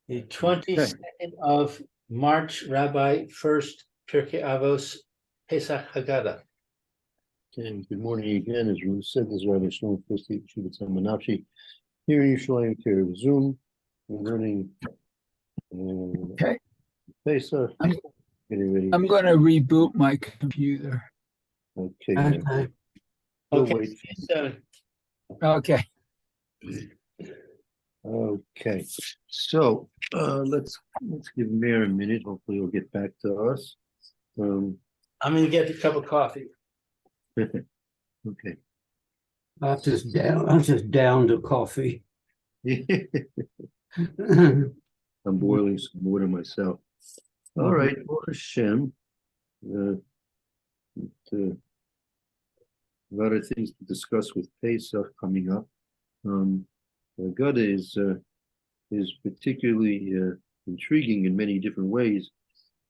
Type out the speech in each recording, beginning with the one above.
The 22nd of March, Rabbi Furst, Pierke Avos, Pesach Hagada. And good morning again. As Ruth said, this is Rabbi Shlomo Furst, Shuvah Manapshi, here in Yerushalayim, here of Zoom. We're learning Pesach. I'm going to reboot my computer. Okay. Okay. Wait. Okay. Okay. So let's give Mayor a minute. Hopefully he'll get back to us. I'm going to get a cup of coffee. Okay. I'm just down to coffee. I'm boiling some water myself. All right, Baruch Hashem. A lot of things to discuss with Pesach coming up. Hagada is particularly intriguing in many different ways.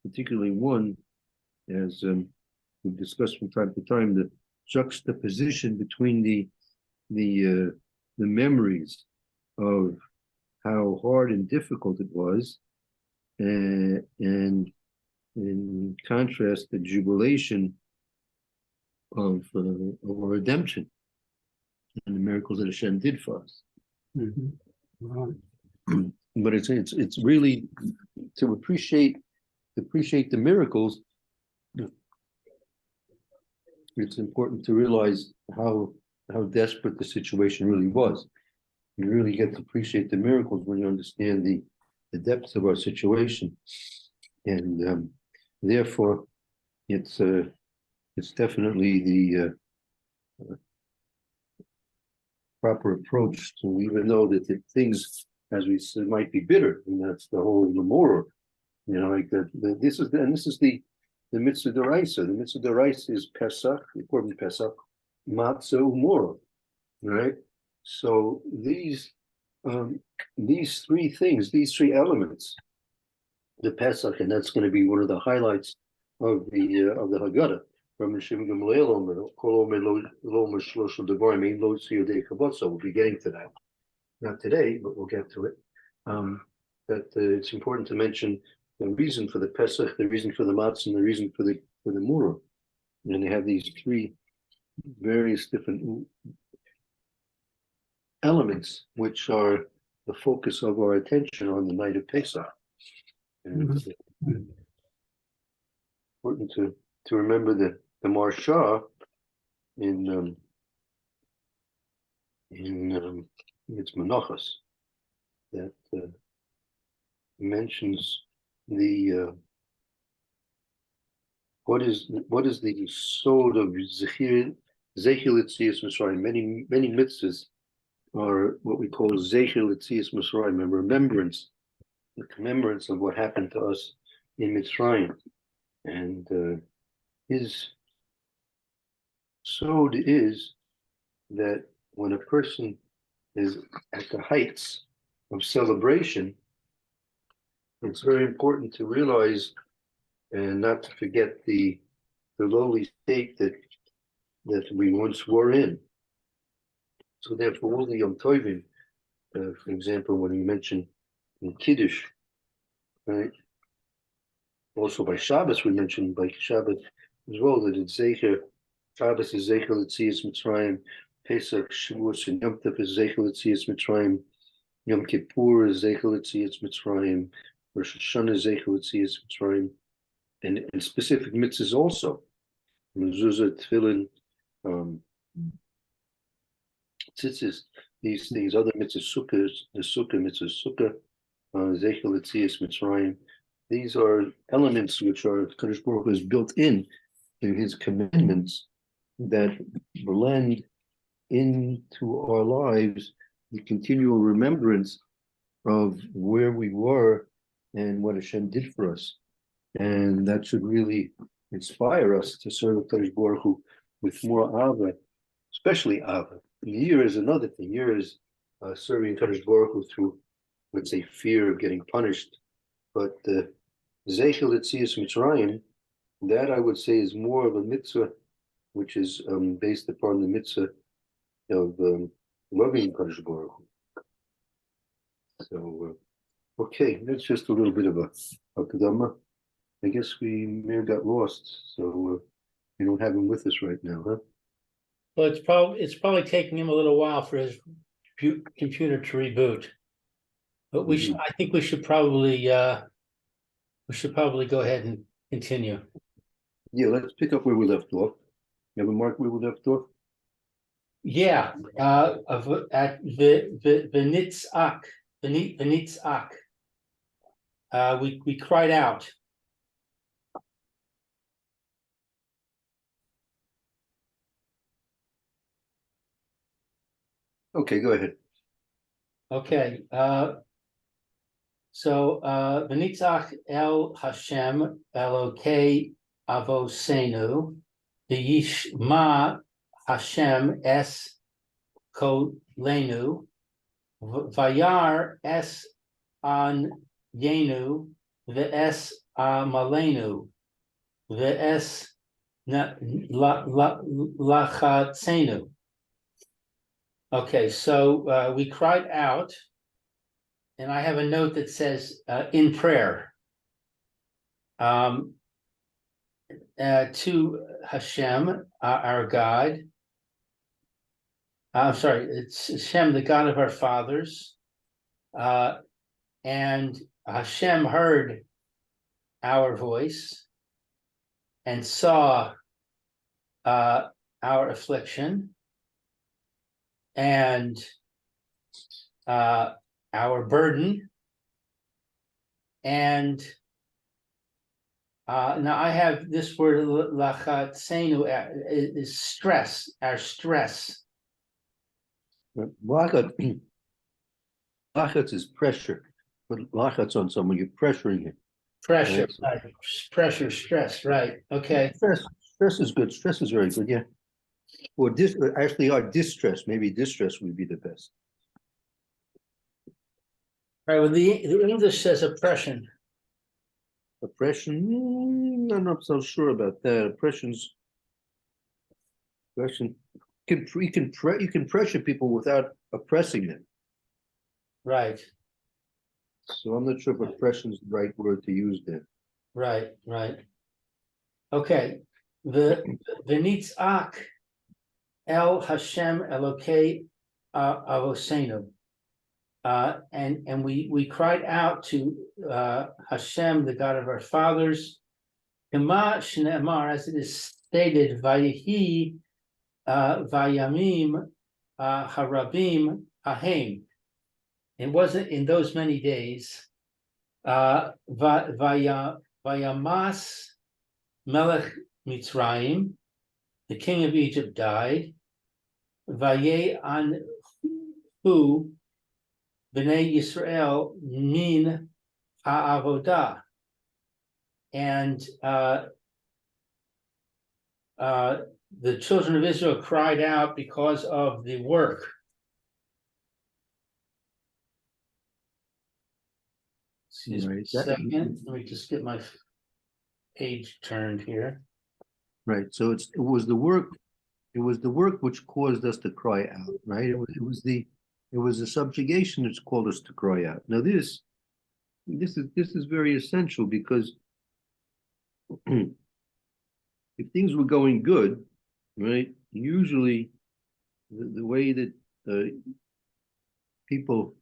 Particularly one, as we've discussed from time to time, the juxtaposition between the memories of how hard and difficult it was, and in contrast, the jubilation of our redemption and the miracles that Hashem did for us. Right. But it's really to appreciate the miracles. It's important to realize how desperate the situation really was. You really get to appreciate the miracles when you understand the depths of our situation, and therefore it's definitely the proper approach to, even though that the things, as we said, might be bitter, and that's the whole memorial. Like this is the mitzvah d'oraisa. The mitzvah d'oraisa is Pesach, according to Pesach, matzah umora, right? So these three things, these three elements, the Pesach, and that's going to be one of the highlights of the Haggadah. We'll be getting to that. Not today, but we'll get to it. It's important to mention the reason for the Pesach, the reason for the matzah, and the reason for the murah. And they have these three various different elements, which are the focus of our attention on the night of Pesach. And it's important to remember the Marsha in its Menachos that mentions the what is the soul of Zechil Yetzias Mitzrayim. Many mitzvahs are what we call Zechil Yetzias Mitzrayim, a remembrance, the commemorance of what happened to us in Mitzrayim, and his sod is that when a person is at the heights of celebration, it's very important to realize and not to forget the lowly state that we once were in. So therefore, all the Yom Tovim, for example, when you mention in Kiddush, right? Also by Shabbos, we mentioned by Shabbos as well that it's Zecher. Shabbos is Zecher Yetzias Mitzrayim. Pesach, Shavuos, and Yom Tov is Zecher Yetzias Mitzrayim. Yom Kippur is Zecher Yetzias Mitzrayim. Rosh Hashanah is Zecher Yetzias Mitzrayim. And specific mitzvahs also. Mezuzah, Tefillin, tzitzis, these things, other mitzvahs, sukkahs, the sukkah, mitzvah sukkah, Zecher Yetzias Mitzrayim. These are elements which are Kadosh Baruch Hu has built in his commandments that blend into our lives the continual remembrance of where we were and what Hashem did for us. And that should really inspire us to serve Kadosh Baruch Hu with more Ava, especially Ava. And year is another thing. Year is serving Kadosh Baruch Hu through, let's say, fear of getting punished. But Zeichel Yetzias Mitzrayim, that I would say is more of a mitzvah, which is based upon the mitzvah of loving Kadosh Baruch Hu. So Okay, that's just a little bit of a Hagada. I guess we may have got lost, so we don't have him with us right now, huh? Well, it's probably taking him a little while for his computer to reboot. But I think we should probably go ahead and continue. Yeah, let's pick up where we left off. You have a mark where we left off? Yeah, at Venitzak, we cried out. Okay, go ahead. Okay, so Venitzak El Hashem Elokei Avosenu V'yishma Hashem Es Kolenu Vayar Es An Yenu V'es Malenu V'es Lachatzenu. Okay, so we cried out, and I have a note that says in prayer to Hashem, our God. I'm sorry, it's Hashem, the God of our fathers. And Hashem heard our voice and saw our affliction and our burden. And now I have this word lachatzenu is stress, our stress. Lachatz is pressure. Put lachatz on someone, you're pressuring him. Pressure, right. Pressure, stress, right. Okay. Stress is good. Stress is very good, yeah. Or distress. Maybe distress would be the best. Right. Well, the English says oppression. Oppression, I'm not so sure about that. Oppression. You can pressure people without oppressing them. Right. So I'm not sure if oppression is the right word to use there. Right. Okay. The Nitzak El Hashem Elokei Avosenu. And we cried out to Hashem, the God of our fathers. Kama Shne'emar, as it is stated, Vayihi Vayamim Harabim Ahem. It wasn't in those many days. Vayamas Melech Mitzrayim, the king of Egypt, died. Vaye Anhu Bnei Yisrael min ha'avodah, and the children of Israel cried out because of the work. Excuse me a second. Let me just get my page turned here. Right. So it was the work which caused us to cry out. Right. It was the subjugation that's called us to cry out. Now this is very essential, because if things were going good, right, usually the way that people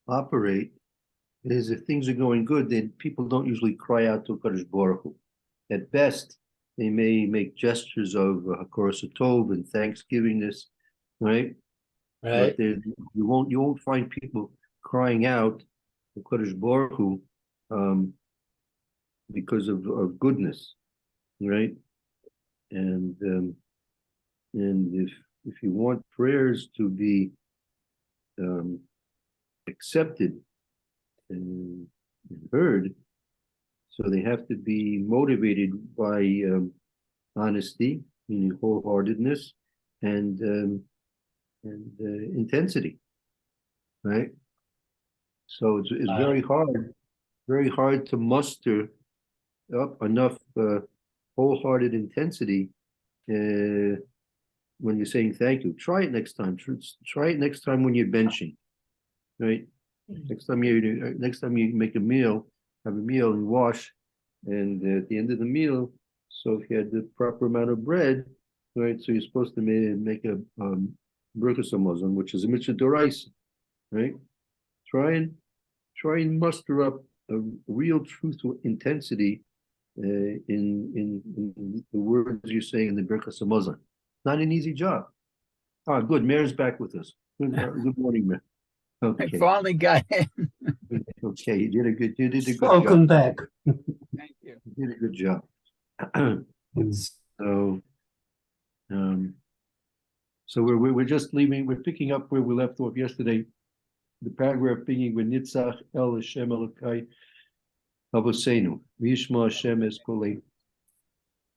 operate is, if things are going good, then people don't usually cry out to Kadosh Baruch Hu. At best, they may make gestures of Hakaras Tov and thanksgivingness, right? Right. But you won't find people crying out to Kadosh Baruch Hu because of goodness, right? And if you want prayers to be accepted and heard, so they have to be motivated by honesty, meaning wholeheartedness, and intensity, right? So it's very hard to muster up enough wholehearted intensity when you're saying thank you. Try it next time. Try it next time when you're benching, right? Next time you make a meal, have a meal and wash, and at the end of the meal, so if you had the proper amount of bread, right? So you're supposed to make a Birkas Hamazon, which is a mitzvah d'oraisa, right? Try and muster up a real truthful intensity in the words you're saying in the Birkas Hamazon. Not an easy job. Ah, good. Mayor's back with us. Good morning, Mayor. I Okay. finally got in. Okay, you did a good Welcome job. back. Thank you. You did a good job. So, so we're just leaving. We're picking up where we left off yesterday. The paragraph beginning with Nitzach El Hashem Elokai Avosenu Vishma Hashem Es Kolei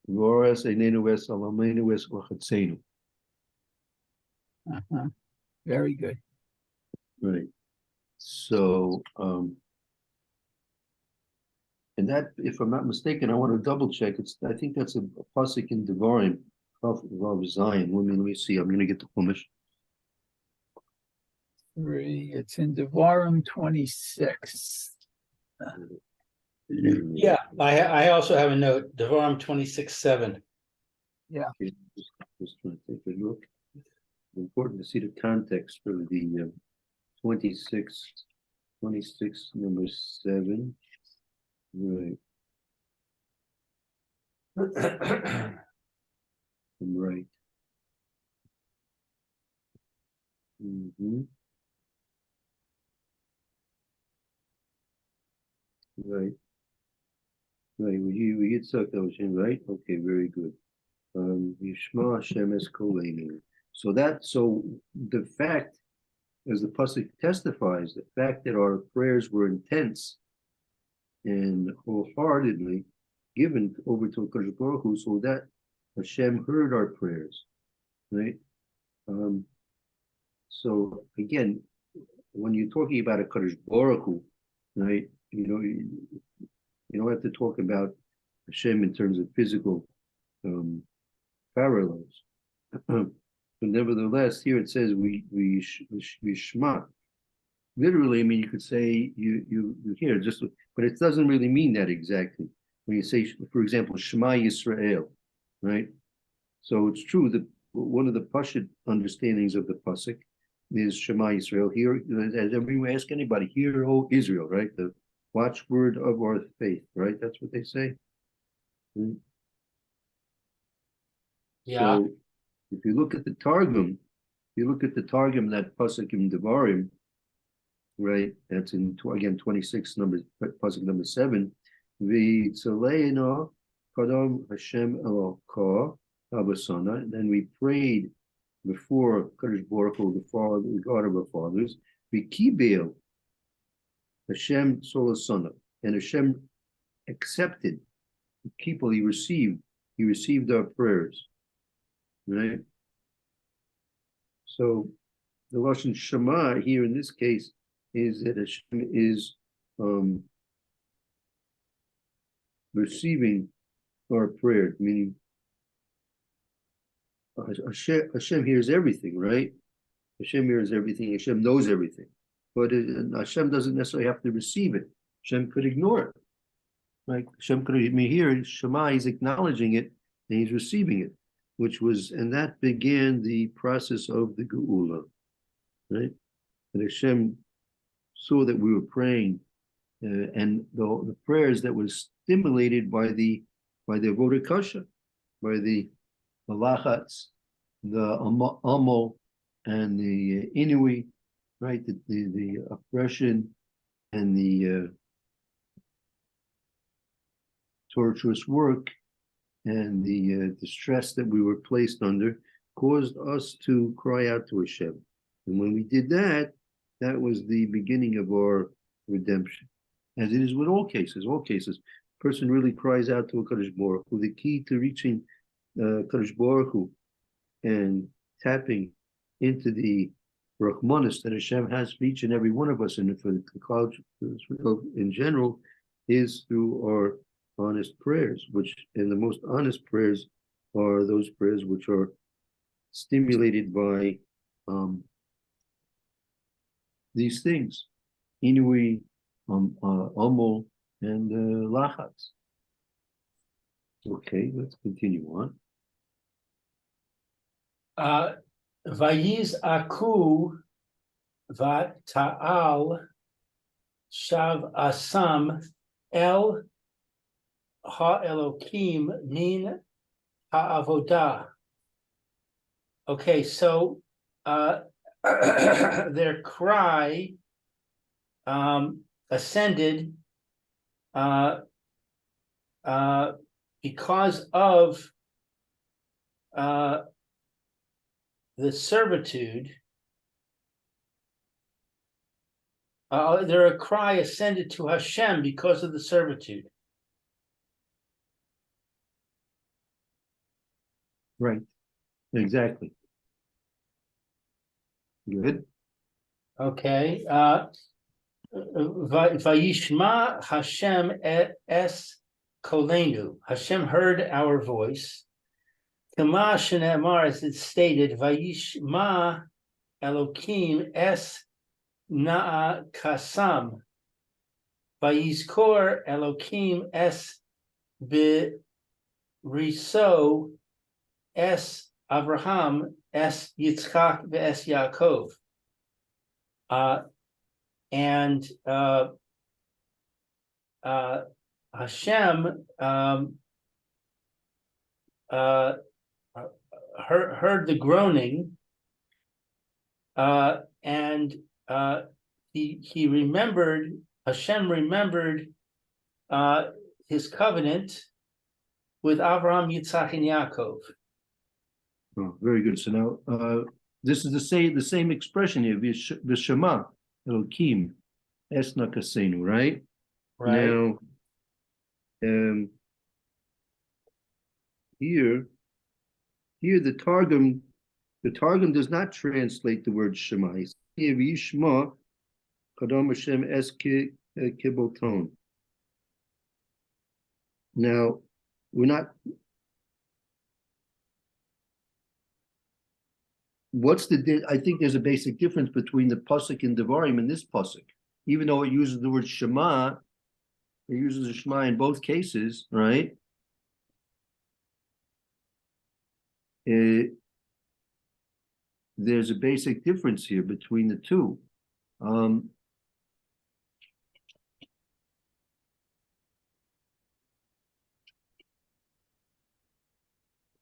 Voras Einenu Es Alamenu Es Lachatzenu. Very good. Right. So, and that, if I'm not mistaken, I want to double check. I think that's a pasuk in Devarim of Zion. Let me see. I'm going to get the Chumash. 3. It's in Devarim 26. Yeah, I also have a note, Devarim 26:7. Okay, just trying to take a look. It's important to see the context for the 26 number 7. Right. I'm right. Right. Right. We get sucked out, right? Okay, very good. Yishma Hashem es koleinu. So the fact, as the pasuk testifies, the fact that our prayers were intense and wholeheartedly given over to Hakadosh Baruch Hu, so that Hashem heard our prayers, right? So again, when you're talking about Hakadosh Baruch Hu, right? You don't have to talk about Hashem in terms of physical parallels. But nevertheless, here it says we shma. Literally, I mean, you could say you hear just, but it doesn't really mean that exactly. When you say, for example, Shema Yisrael, right? So it's true that one of the Pashut understandings of the pasuk is Shema Yisrael. Here, as we ask anybody, hear, O Israel, right? The watchword of our faith, right? That's what they say. Yeah. So if you look at the Targum, that pasuk in Devarim, right? That's in again 26 pasuk number 7. V'tzaleina kadam Hashem Eloka Abasana. Then we prayed before Kadosh Baruch Hu, the Father, the God of our fathers. V'kibel Hashem Solasana, and Hashem accepted. People he received our prayers, right? So the Lashon Shema here in this case is that Hashem is receiving our prayer, meaning Hashem hears everything, right? Hashem hears everything. Hashem knows everything, but Hashem doesn't necessarily have to receive it. Hashem could ignore it. Right? Hashem could hear Shema. He's acknowledging it and he's receiving it, and that began the process of the Geula, right? And Hashem saw that we were praying, and the prayers that was stimulated by the Avodah Kasha, by the lachats, the amal, and the inui, right? The oppression and the torturous work and the distress that we were placed under caused us to cry out to Hashem. And when we did that, that was the beginning of our redemption. As it is with all cases, person really cries out to a Kadosh Baruch Hu. The key to reaching Kadosh Baruch Hu and tapping into the Rahmanis that Hashem has for each and every one of us, and for the cloud in general, is through our honest prayers, and the most honest prayers are those prayers which are stimulated by these things, Inui, Omul, and Lachatz. Okay, let's continue on. Vayiz aku vata'al shav asam el ha-elokim min ha'avodah. Okay, so their cry ascended because of the servitude. Their cry ascended to Hashem because of the servitude. Right, exactly. Good. Okay. Vayishma Hashem es kolenu. Hashem heard our voice. Kama shenemar, as it's stated, Vayishma Elokim es na'a kasam. Vayizkor Elokim es b'riso es Abraham es Yitzchak v'es Yaakov. And Hashem heard the groaning, and he remembered. Hashem remembered his covenant with Abraham, Yitzchak, and Yaakov. Oh, very good. So now this is the same expression here, V'shema Elokim es nakasenu, right? Right. Now, here the Targum does not translate the word Shema. It's here V'yishma Kadam Hashem es kiboton. Now, we're not. I think there's a basic difference between the pasuk and Devarim and this pasuk. Even though it uses the word Shema, it uses the Shema in both cases, right? There's a basic difference here between the two.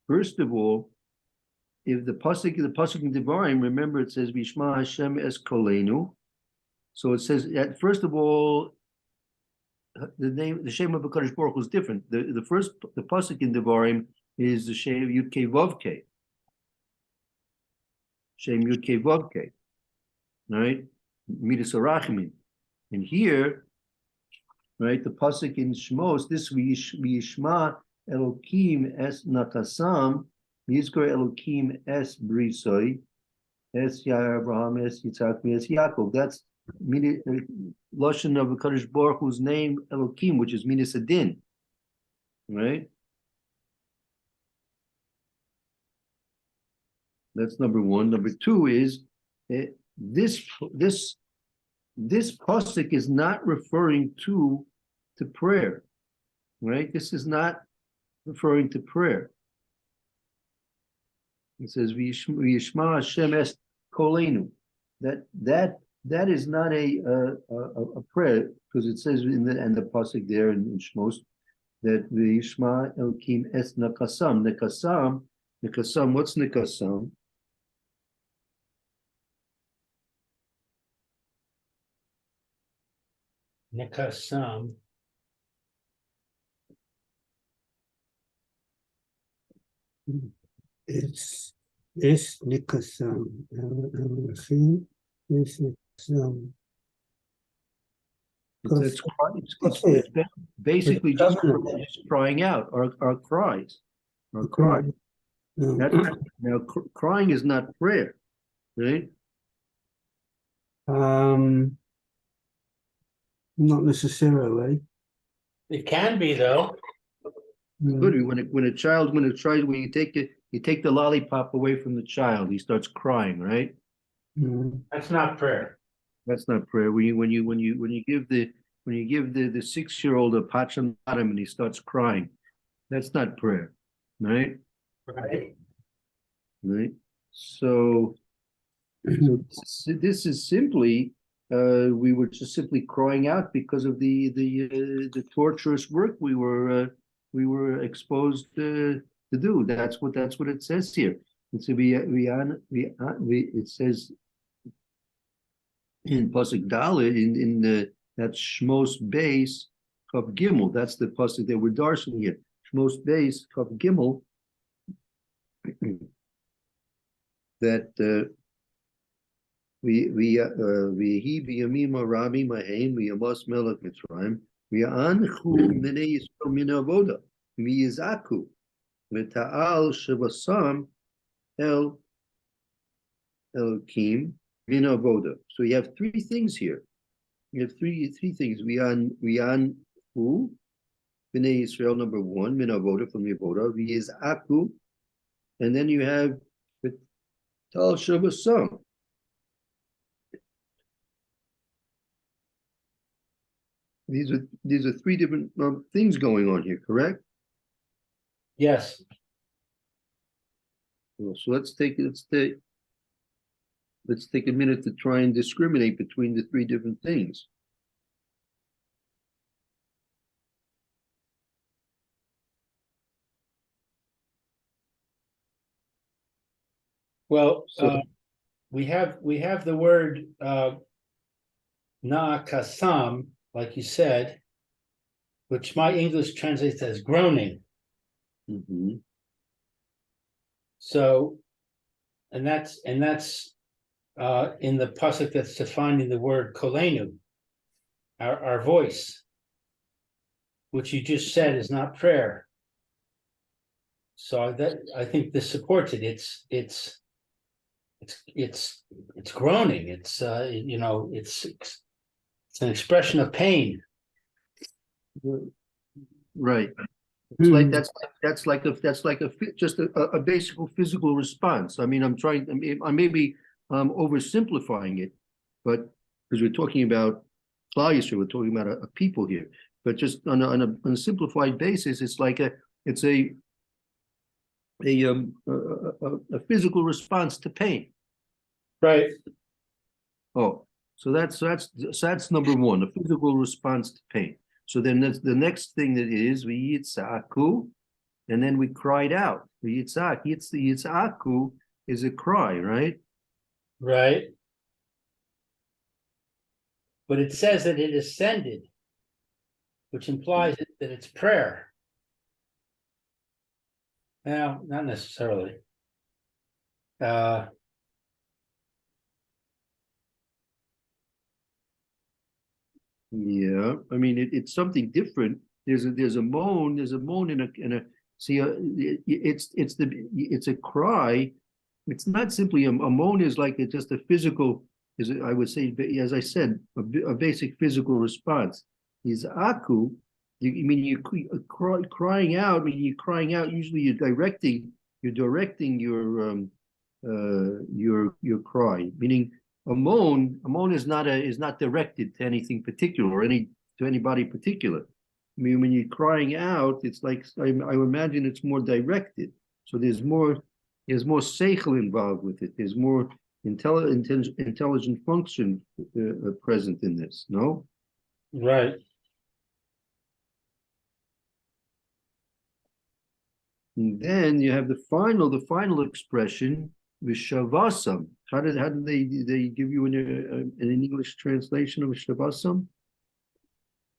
First of all, if the pasuk in Devarim, remember it says Vishma Hashem es kolenu. So it says that first of all, the Shem of HaKadosh Baruch Hu is different. The pasuk in Devarim is the Shem Yud Kei Vav Kei. Shem Yud Kei Vav Kei. Right? Midas Arachmin. And here, right, the pasuk in Shmos, this V'yishma Elokim es nakasam, Yizkor Elokim es brisoi, es Abraham es Yitzchak es Yaakov. That's Lashon of HaKadosh Baruch Hu's name Elokim, which is Midas Adin, right? That's number one. Number two is this pasuk is not referring to prayer, right? This is not referring to prayer. It says V'yishma Hashem es kolenu. That is not a prayer, because it says in the pasuk there in Shmos that V'yishma Elokim es nakasam. Nekasam. What's nekasam? Nekasam. It's Nikasam. It's Nikasam. It's basically just crying out, our cries. Our cry. Now, crying is not prayer, right? Not necessarily. It can be, though. Good. When you take the lollipop away from the child, he starts crying, right? That's not prayer. That's not prayer. When you give the 6-year-old a pachamam and he starts crying, that's not prayer, right? Right. Right. So this is simply we were just simply crying out because of the torturous work we were exposed to do. That's what it says here. It's it says in Pasuk Dalet in the that's Shmos Beis Kav Gimel. That's the pasuk that we're darshan here. Shmos Beis Kav Gimel. That we he biyamim Rabbi Mahem we amos melech Mitzrayim we anchu minei Yisrael min avoda we yizaku v'ta'al shevasam el Elokim min avoda. So you have three things here. You have three things. We anchu minei Yisrael, number one, min avoda, from avoda. We yizaku, and then you have Tal Shavasam. These are three different things going on here, correct? Yes. Well, so let's take a minute to try and discriminate between the three different things. Well, So we have the word na'akasam, like you said, which my English translates as groaning. mhm. So, and that's in the pasuk that's defining the word kolenu, our voice, which you just said is not prayer. So that I think this supports it. It's groaning. It's it's an expression of pain. Right. It's like that's like just a basic physical response. I mean, I may be oversimplifying it, but because we're talking about Klal Yisrael, we're talking about a people here. But just on a simplified basis, it's like a physical response to pain. Right. Oh, so that's number one, a physical response to pain. So then that's the next thing that is we yitzaku, and then we cried out. We yitzaku is a cry, right? Right. But it says that it ascended, which implies that it's prayer. Well, not necessarily. Yeah, I mean it's something different. There's a moan. There's a moan in a see. It's a cry. It's not simply a moan. Is like it's just a physical. I would say, as I said, a basic physical response. Is aku. You crying out. I mean, you're crying out. Usually, you're directing your cry. Meaning, a moan is not directed to anything particular or to anybody particular. I mean, when you're crying out, it's like I imagine it's more directed. So there's more seichel involved with it. There's more intelligent function present in this. No, right. and then you have the final expression, vishavasam. How did they give you an English translation of vishavasam?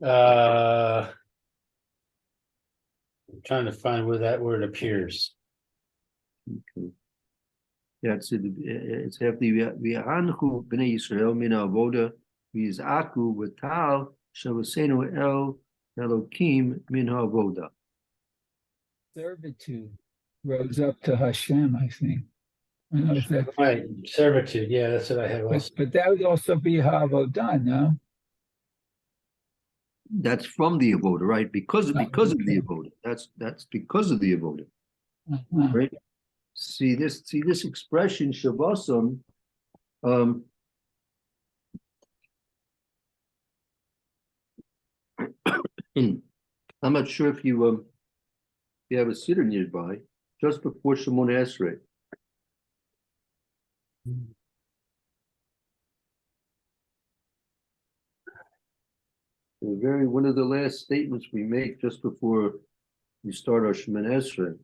I'm trying to find where that word appears. Okay. Yeah, it's have the v'anchu b'nei Yisrael min avoda v'yizaku v'tal shavasenu el Elokim min avoda. Servitude rose up to Hashem, I think. I don't know if that, Right, servitude. Yeah, that's what I have also. but that would also be Havodah, no? That's from the avoda, right? Because of the avoda. That's because of the avoda, right? See this expression shavasam. I'm not sure if you have a siddur nearby, just before Shemona Esrei. One of the last statements we make just before we start our Shemona Esrei.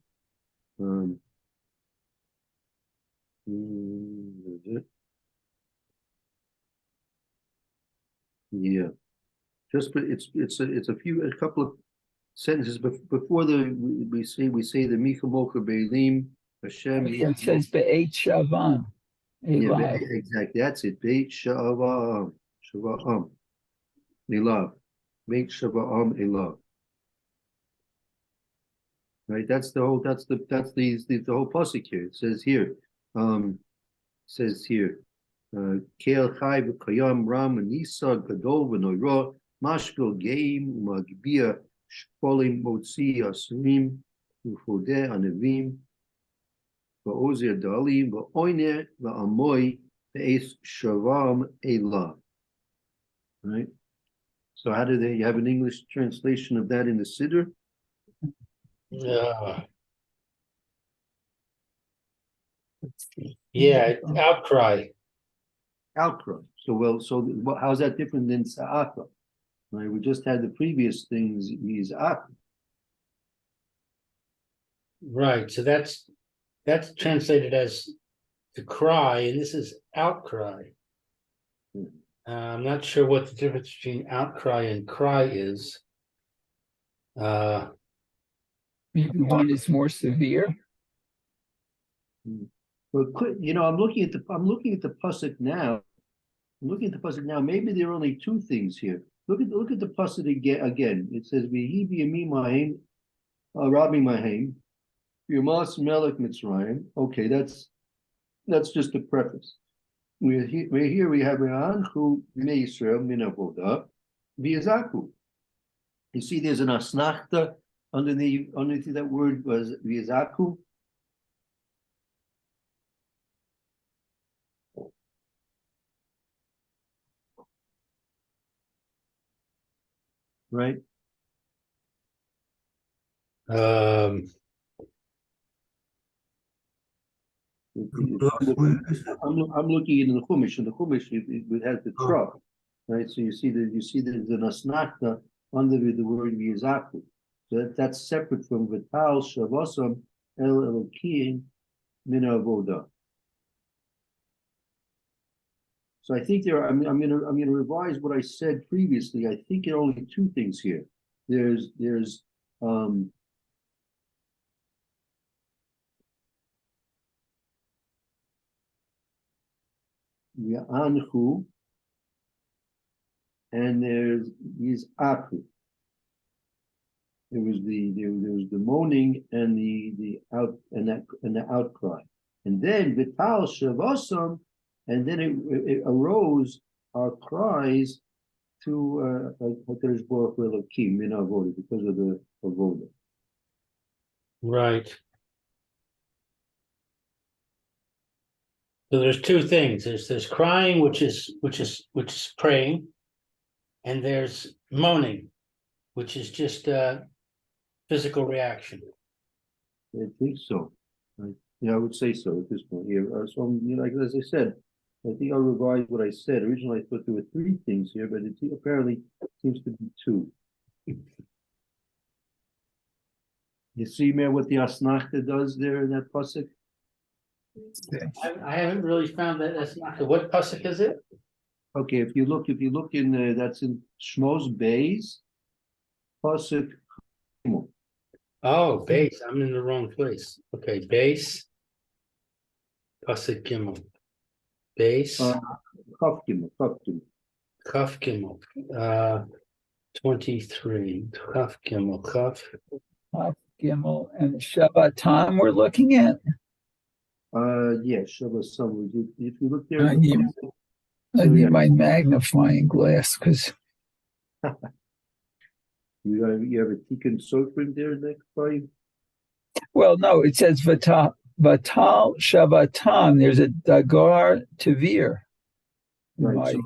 Is it? Yeah, it's a couple of sentences before we say the Micha Mocha Beilim Hashem. It says Be'et Shavam. Yeah, exactly. That's it. Beit Sha'avam. Shava'am. Elav. Beit Shava'am Elav. Right. That's the whole pasuk here. It says here. Keil Chai v'Kayam Ram Nisa Gadol v'Noira Mashpil Geim Umagbia Shpolim Motzi Asurim Ufodeh Anavim Va'ozer Dalim Va'oiner Va'amoy Ve'es Shavam Elav. Right. So how do you have an English translation of that in the Siddur? Yeah, outcry. Outcry. So how's that different than Sa'aka? Right, we just had the previous things. He's Ak. Right. So that's translated as to cry, and this is outcry. I'm not sure what the difference between outcry and cry is. Maybe one is more severe. But I'm looking at the pasuk now. Maybe there are only two things here. Look at the pasuk again. It says V'hi b'yami mahim Rabbi mahim Yirmas Melech Mitzrayim. Okay, that's just a preface. We're here. We have Anchu Bnei Yisrael Min Avoda V'yazaku. You see, there's an asnachta underneath that word was V'yazaku. Right. I'm looking in the Chumash. In the Chumash, it has the truck, right? So you see there's an asnachta under the word Yizaku. So that's separate from Vital Shavasam El Elokim Min Avoda. So I think I'm gonna revise what I said previously. I think there are only two things here. There's Anhu, and there's Yizaku. There was the moaning and the outcry, and then Vital Shavasam. And then it arose our cries to HaKadosh Baruch Hu Elokim Min Avoda because of the avoda. Right. So there's two things. There's crying, which is praying, and there's moaning, which is just a physical reaction. I think so. Yeah, I would say so at this point here. So, like as I said, I think I'll revise what I said. Originally, I thought there were three things here, but it apparently seems to be two. You see, Mayor, what the Asnachta does there in that pasuk? I haven't really found that Asnachta. What pasuk is it? Okay, if you look in that's in Shmos Beis, pasuk. Oh, base. I'm in the wrong place. Okay, base. Pasuk Gimel. Base. Kaf Gimel. Kaf Gimel. 23. Kaf Gimel. Kaf Gimel and Shabbatam we're looking at. Yeah, Shabbatam. If you look there, I need my magnifying glass because you have a Tikkun Sofer there next by you? Well, no, it says Vatal Shabbatam. There's a Dagar Tavir. Right.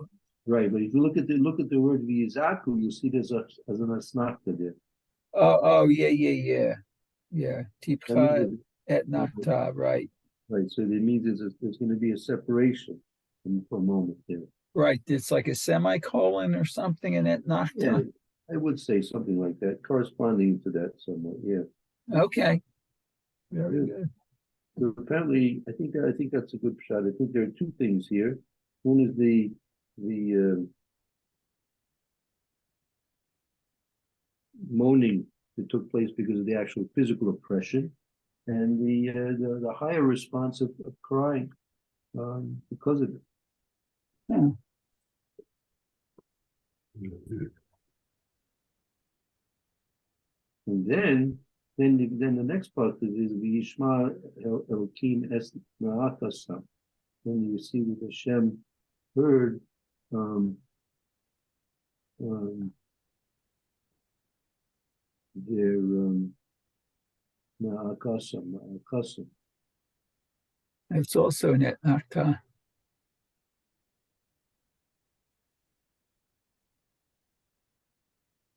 Right, but if you look at the word Vizaku, you see there's an asnachta there. Oh, yeah. That means Tipcha et that- nachta, right. right, so that means there's going to be a separation for a moment there. Right, it's like a semicolon or something in et Yeah, nachta. I would say something like that, corresponding to that somewhat. Yeah. Okay. Very Yeah. good. So apparently, I think that's a good shot. I think there are two things here. One is the moaning that took place because of the actual physical oppression, and the higher response of crying because of it. Yeah. And then the next part is V'yishma Elokim es Ma'akasam. Then you see that Hashem heard their Ma'akasam. It's also in et nachta.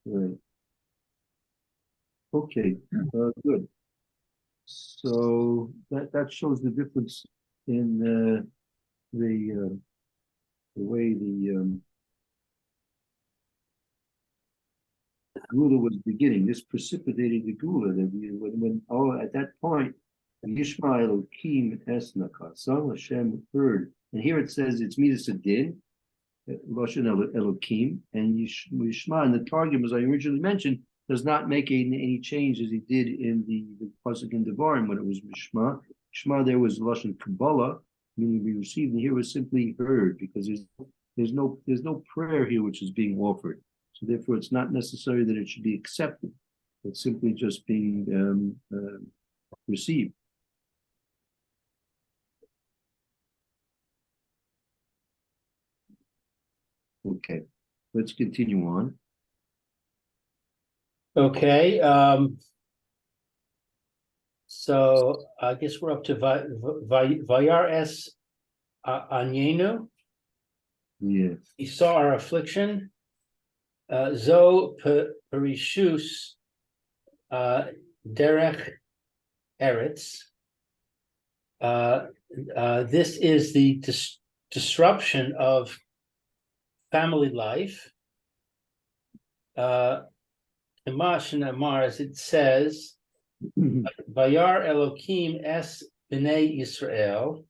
Right. Okay, good. So that shows the difference in the way the Gula was beginning. This precipitated the Gula. That at that point, Yishmael Elokim es Nakasam, Hashem heard, and here it says it's Midas Adin, Lashon Elokim, and Yishma in the Targum, as I originally mentioned, does not make any change as he did in the pasuk in Devarim when it was Mishma. Shema there was Lashon Kabbalah, meaning we received, and here was simply heard, because there's no prayer here which is being offered. So therefore, it's not necessary that it should be accepted. It's simply just being received. Okay, let's continue on. Okay, so I guess we're up to Vayar es Anyenu. Yes. He saw our affliction. Zo Perishus Derech Eretz. This is the disruption of family life. Amash and Amar, as it says, Vayar Elokim es b'nei Yisrael.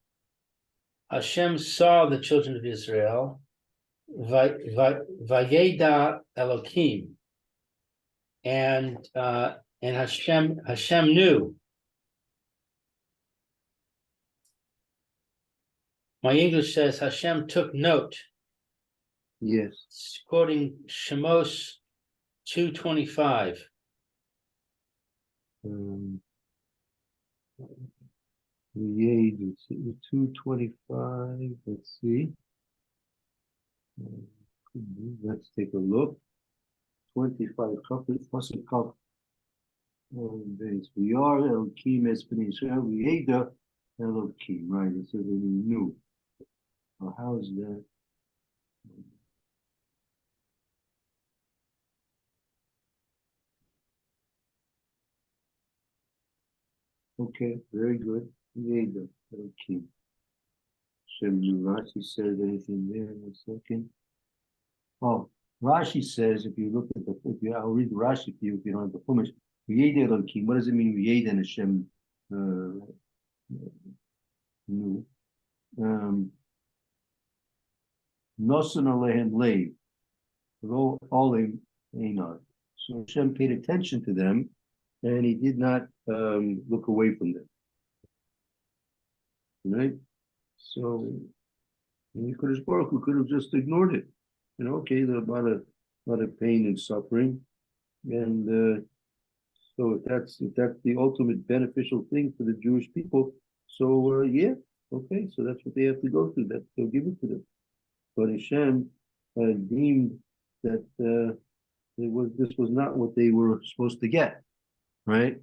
Hashem saw the children of Israel. Vayeda Elokim, and Hashem knew. My English says Hashem took note. Yes. It's quoting Shemos 2:25. 225. Let's see. Let's take a look. 25 couplets plus a cup. We are Elokim es b'nei Israel. We Ada Elokim. Right. It says we knew. Well, how is that? Okay, very good. We Ada Elokim. Shem Rashi says anything there in a second. Oh, Rashi says, if you look at I'll read Rashi for you if you don't have the Chumash. What does it mean? V'yeda and Hashem knew. Nosan alehem leiv, lo olim einad. So Hashem paid attention to them, and He did not look away from them. Right? So, Kodesh Baruch Hu could have just ignored it. Okay, there's a lot of pain and suffering, and so if that's the ultimate beneficial thing for the Jewish people, so yeah, okay, so that's what they have to go through. That they'll give it to them. But Hashem deemed that this was not what they were supposed to get, right?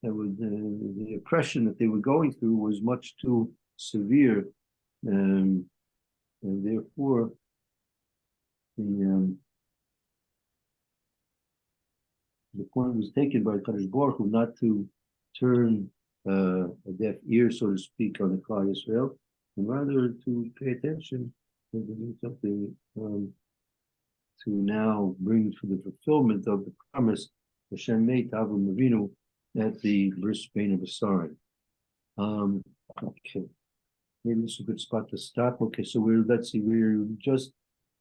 That was the oppression that they were going through was much too severe, and therefore the point was taken by Kadosh Baruch Hu not to turn a deaf ear, so to speak, on the Klal Yisrael, and rather to pay attention and to do something to now bring to the fulfillment of the promise Hashem made to Avram Avinu at the Bris Bein Habesarim. Okay, maybe this is a good spot to stop. Okay, so we're just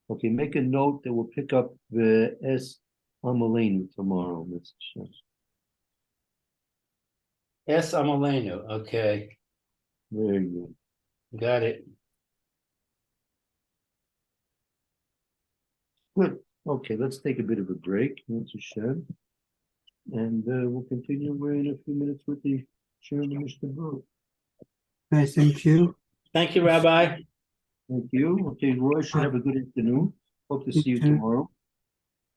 okay. Make a note that we'll pick up the S. Amalenu tomorrow. Yes, Amalenu. Okay, Very good. got it. Good. Okay, let's take a bit of a break. That's a shed. And we'll continue in a few minutes with the Shir and the Mishnah Berurah. Okay, thank you. Thank you, Rabbi. Thank you. Okay, Roy should have a good afternoon. Hope to see you You too. tomorrow.